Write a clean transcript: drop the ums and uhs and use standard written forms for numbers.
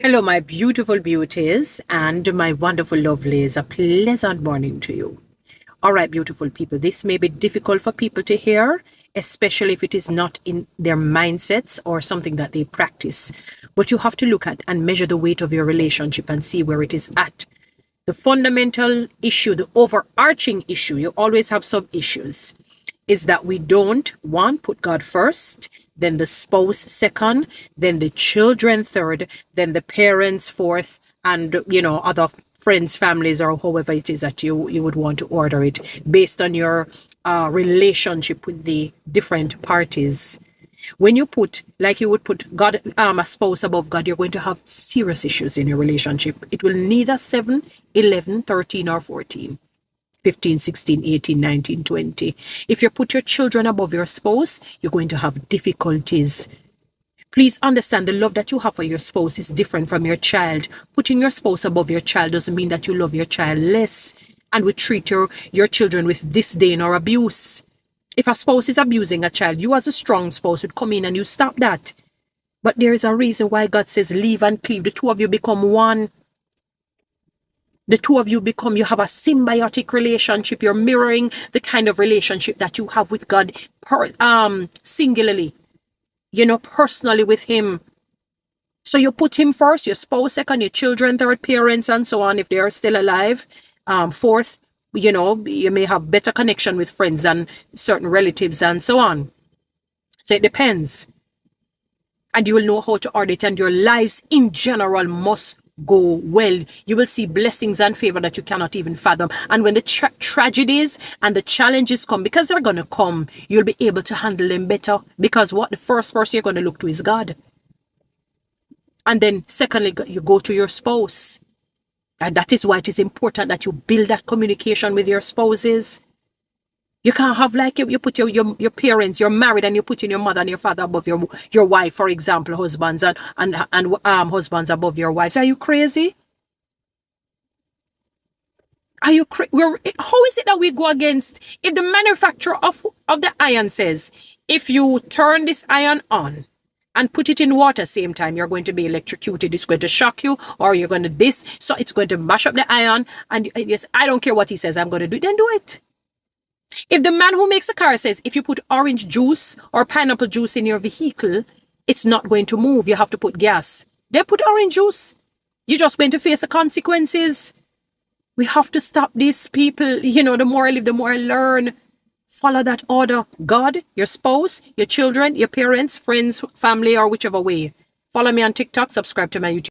Hello, my beautiful beauties and my wonderful lovelies. A pleasant morning to you. All right, beautiful people, this may be difficult for people to hear, especially if it is not in their mindsets or something that they practice. But you have to look at and measure the weight of your relationship and see where it is at. The fundamental issue, the overarching issue, you always have some issues, is that we don't, one, put God first, then the spouse second, then the children third, then the parents fourth, and, other friends, families, or however it is that you would want to order it based on your relationship with the different parties. When you put, like you would put God, a spouse above God, you're going to have serious issues in your relationship. It will neither 7, 11, 13, or 14. 15, 16, 18, 19, 20. If you put your children above your spouse, you're going to have difficulties. Please understand the love that you have for your spouse is different from your child. Putting your spouse above your child doesn't mean that you love your child less and would treat your children with disdain or abuse. If a spouse is abusing a child, you as a strong spouse would come in and you stop that. But there is a reason why God says, leave and cleave. The two of you become one. The two of you you have a symbiotic relationship. You're mirroring the kind of relationship that you have with God singularly, personally with Him. So you put Him first, your spouse second, your children third, parents and so on, if they are still alive. Fourth, you may have better connection with friends and certain relatives and so on. So it depends. And you will know how to order it, and your lives in general must go well. You will see blessings and favor that you cannot even fathom. And when the tragedies and the challenges come, because they're going to come, you'll be able to handle them better. Because the first person you're going to look to is God. And then secondly, you go to your spouse. And that is why it is important that you build that communication with your spouses. You can't have you put your parents, you're married and you're putting your mother and your father above your wife, for example, husbands and husbands above your wives. Are you crazy? How is it that we go against, if the manufacturer of the iron says, if you turn this iron on and put it in water same time, you're going to be electrocuted, it's going to shock you, or you're going to so it's going to mash up the iron, and yes, I don't care what he says, I'm going to do it, then do it. If the man who makes a car says, if you put orange juice or pineapple juice in your vehicle, it's not going to move, you have to put gas, then put orange juice. You're just going to face the consequences. We have to stop these people. The more I live, the more I learn. Follow that order. God, your spouse, your children, your parents, friends, family, or whichever way. Follow me on TikTok, subscribe to my YouTube.